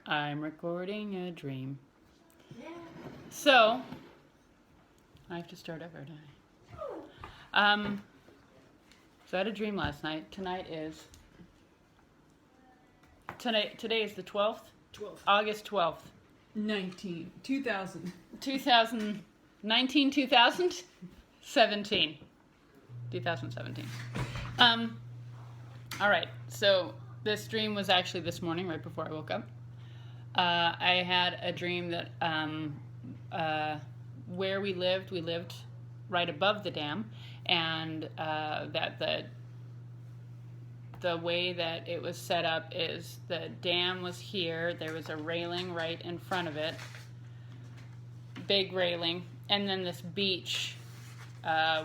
I'm recording a dream. So, I have to start over, don't I? So I had a dream last night. Today is the 12th? 12th. August 12th. 2000. 2019, 2017. 2017. All right, so this dream was actually this morning, right before I woke up. I had a dream that where we lived right above the dam, and that the way that it was set up is the dam was here, there was a railing right in front of it, big railing, and then this beach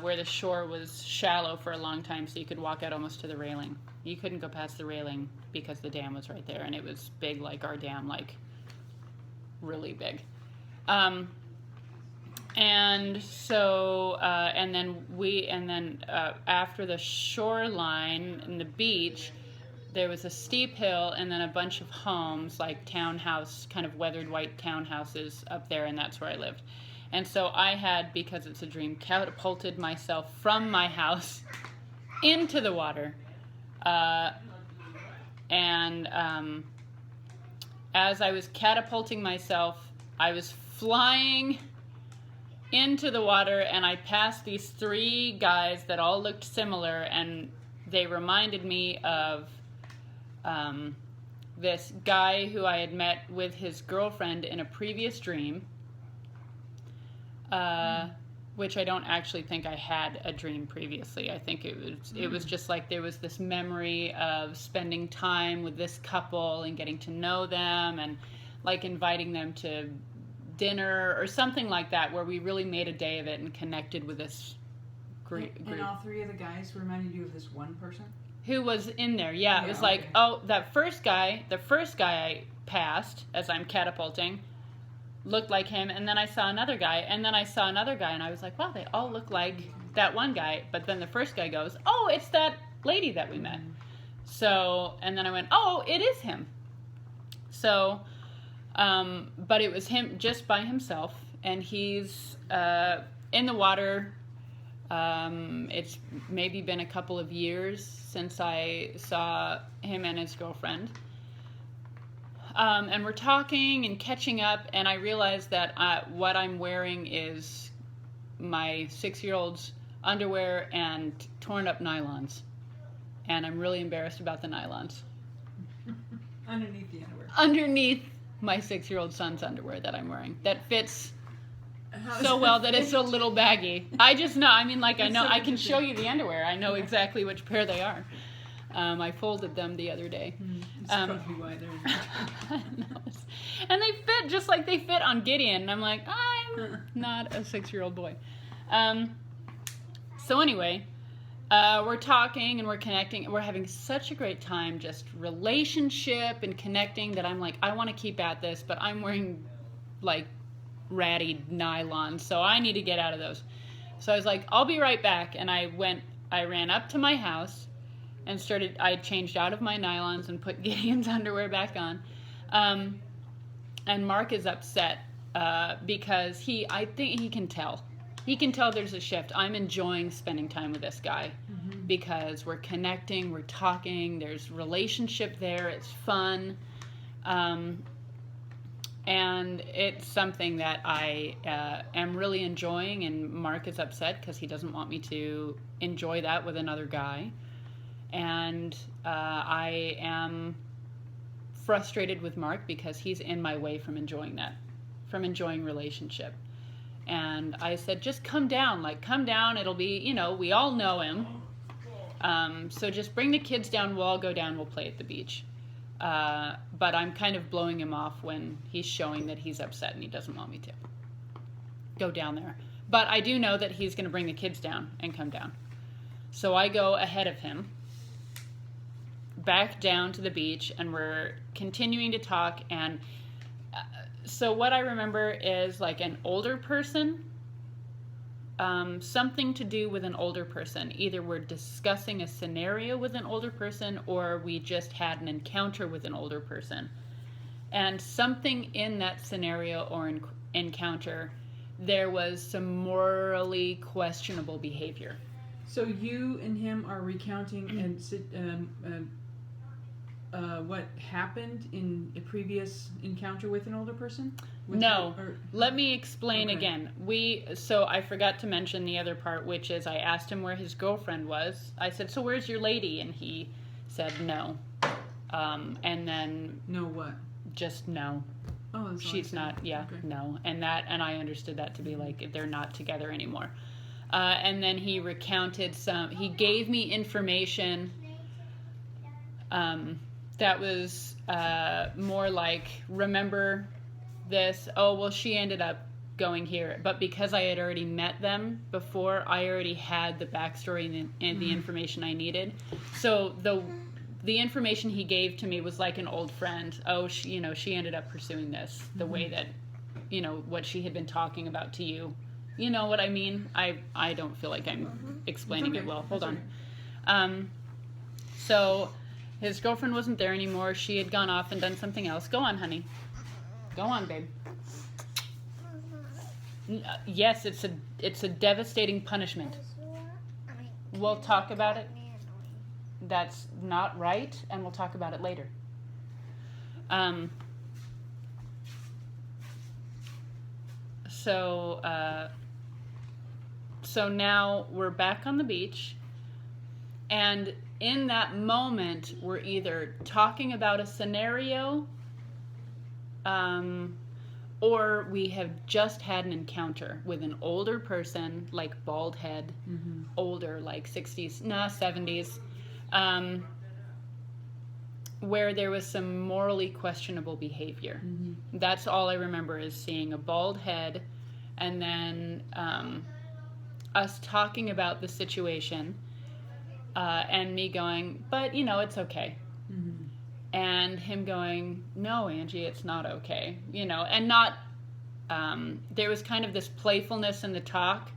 where the shore was shallow for a long time, so you could walk out almost to the railing. You couldn't go past the railing because the dam was right there, and it was big like our dam, like really big. And so, and then after the shoreline and the beach, there was a steep hill and then a bunch of homes, like townhouse, kind of weathered white townhouses up there, and that's where I lived. And so I had, because it's a dream, catapulted myself from my house into the water. As I was catapulting myself, I was flying into the water, and I passed these three guys that all looked similar, and they reminded me of this guy who I had met with his girlfriend in a previous dream, which I don't actually think I had a dream previously. I think it was just like there was this memory of spending time with this couple and getting to know them, and like inviting them to dinner or something like that, where we really made a day of it and connected with this group. And all three of the guys reminded you of this one person? Who was in there, yeah. It was like, oh, the first guy I passed as I'm catapulting looked like him, and then I saw another guy, and then I saw another guy, and I was like, wow, they all look like that one guy. But then the first guy goes, oh, it's that lady that we met. So, and then I went, oh, it is him. So, but it was him just by himself, and he's in the water. It's maybe been a couple of years since I saw him and his girlfriend. And we're talking and catching up, and I realized that what I'm wearing is my 6-year-old's underwear and torn up nylons. And I'm really embarrassed about the nylons. Underneath the underwear. Underneath my 6-year-old son's underwear that I'm wearing. That fits so well that it's a little baggy. I just know, I mean, like, I know, I can show you the underwear. I know exactly which pair they are. I folded them the other day. That's probably why they're and they fit just like they fit on Gideon. And I'm like, I'm not a 6-year-old boy. So anyway, we're talking and we're connecting. And we're having such a great time, just relationship and connecting, that I'm like, I want to keep at this, but I'm wearing like ratty nylon, so I need to get out of those. So I was like, I'll be right back. And I ran up to my house and I changed out of my nylons and put Gideon's underwear back on. And Mark is upset because I think he can tell. He can tell there's a shift. I'm enjoying spending time with this guy because we're connecting, we're talking, there's relationship there, it's fun. And it's something that I am really enjoying, and Mark is upset because he doesn't want me to enjoy that with another guy. And I am frustrated with Mark because he's in my way from enjoying that, from enjoying relationship. And I said, just come down, it'll be, we all know him. So just bring the kids down, we'll all go down, we'll play at the beach. But I'm kind of blowing him off when he's showing that he's upset and he doesn't want me to go down there. But I do know that he's going to bring the kids down and come down. So I go ahead of him back down to the beach, and we're continuing to talk. And so what I remember is like an older person, something to do with an older person. Either we're discussing a scenario with an older person, or we just had an encounter with an older person. And something in that scenario or encounter, there was some morally questionable behavior. So you and him are recounting what happened in a previous encounter with an older person? No. Let me explain Okay. again. So I forgot to mention the other part, which is I asked him where his girlfriend was. I said, so where's your lady? And he said no. And then No what? just no. Oh, that's all I She's said. not, yeah, Okay. no. And I understood that to be like, they're not together anymore. And then he recounted he gave me information that was more like, remember this? Oh, well, she ended up going here. But because I had already met them before, I already had the backstory and the information I needed. So the information he gave to me was like an old friend. Oh, she ended up pursuing this the way that, what she had been talking about to you. You know what I mean? I don't feel like I'm explaining it well. Hold on. So his girlfriend wasn't there anymore. She had gone off and done something else. Go on, honey. Go on, babe. Yes, it's a devastating punishment. We'll talk about it. That's not right, and we'll talk about it later. So now we're back on the beach, and in that moment, we're either talking about a scenario, or we have just had an encounter with an older person, like bald head, older, like 60s, 70s, where there was some morally questionable behavior. That's all I remember, is seeing a bald head, and then us talking about the situation, and me going, but it's okay. And him going, no, Angie, it's not okay. And not, there was kind of this playfulness in the talk,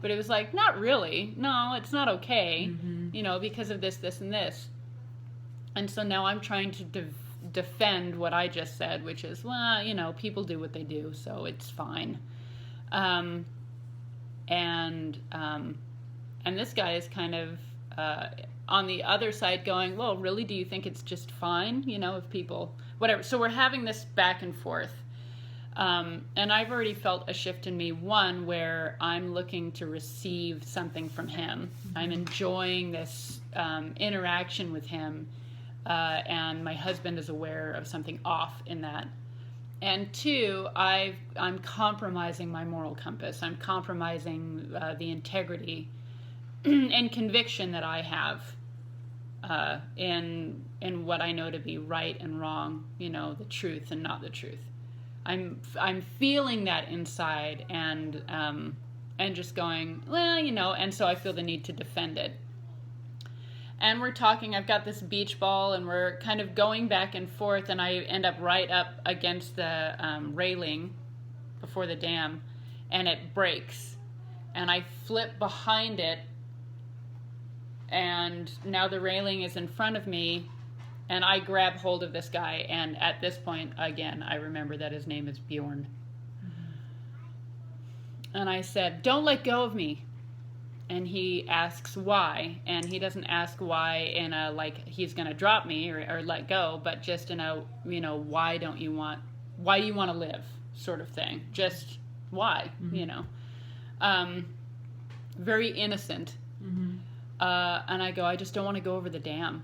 but it was like, not really. No, it's not okay, because of this, this, and this. And so now I'm trying to defend what I just said, which is, well, people do what they do, so it's fine. And this guy is kind of on the other side going, well, really, do you think it's just fine, if people, whatever. So we're having this back and forth. And I've already felt a shift in me, one, where I'm looking to receive something from him. I'm enjoying this interaction with him, and my husband is aware of something off in that. And two, I'm compromising my moral compass. I'm compromising the integrity and conviction that I have in what I know to be right and wrong, the truth and not the truth. I'm feeling that inside, and just going, well, and so I feel the need to defend it. And we're talking, I've got this beach ball, and we're kind of going back and forth, and I end up right up against the railing before the dam, and it breaks. And I flip behind it, and now the railing is in front of me, and I grab hold of this guy, and at this point, again, I remember that his name is Bjorn. And I said, don't let go of me. And he asks why, and he doesn't ask why in a, like, he's going to drop me or let go, but just in a, why do you want to live sort of thing. Just why, very innocent. And I go, I just don't want to go over the dam.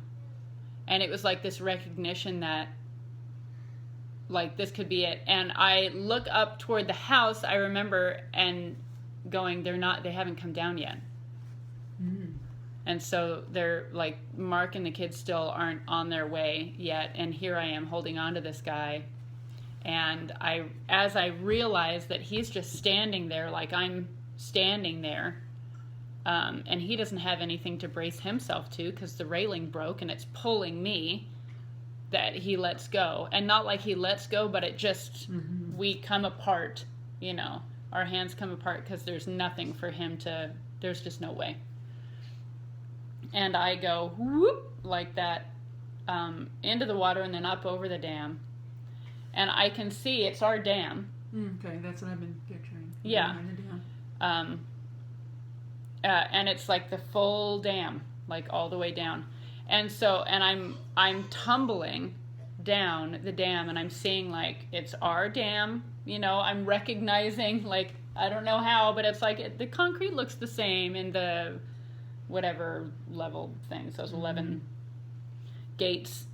And it was like this recognition that, like, this could be it. And I look up toward the house, I remember, and going, they haven't come down yet. And so they're like, Mark and the kids still aren't on their way yet, and here I am holding on to this guy, and as I realize that he's just standing there like I'm standing there, and he doesn't have anything to brace himself to because the railing broke and it's pulling me, that he lets go. And not like he lets go, but it just, we come apart, our hands come apart because there's nothing for him there's just no way. And I go, whoop, like that, into the water and then up over the dam. and I can see it's our dam. Okay, that's what I've been picturing. Yeah. Behind the dam. And it's like the full dam, like all the way down. And so, and I'm tumbling down the dam, and I'm seeing like it's our dam. You know, I'm recognizing, like, I don't know how, but it's like the concrete looks the same in the whatever level things, those 11 gates.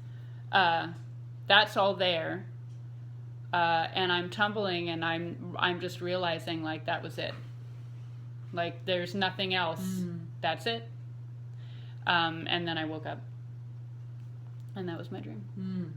That's all there. And I'm tumbling, and I'm just realizing, like, that was it. Like, there's nothing else. That's it. And then I woke up, and that was my dream.